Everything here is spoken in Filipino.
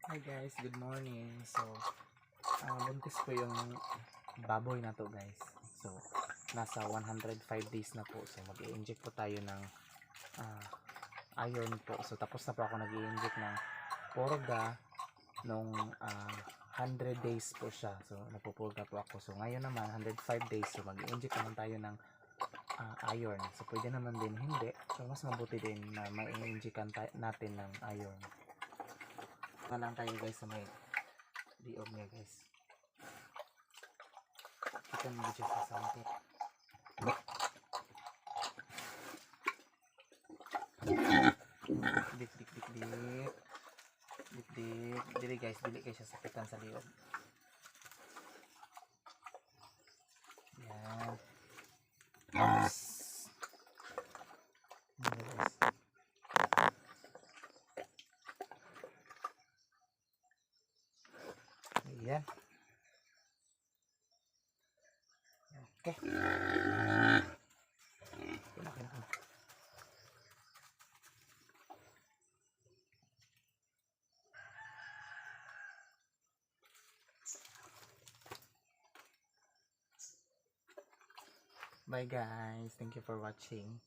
Hi guys, good morning. So, buntis po yung baboy na to guys. So, nasa 105 days na po. So, mag-i-inject po tayo ng iron po. So, tapos na po ako nag-i-inject ng Porga nung 100 days po siya. So, napupurga po ako. So, ngayon naman 105 days. So, mag-i-inject naman tayo ng iron. So, pwede naman din hindi. So, mas mabuti din na mai-injectan natin ng iron. Lang tayo guys sa may liog niya guys. Kita mo siya sa sangkot. Dik. Dili guys, dili kayo siya sakitan sa liog. Yan. Yes. Ayan. Okay. Bye guys. Thank you for watching.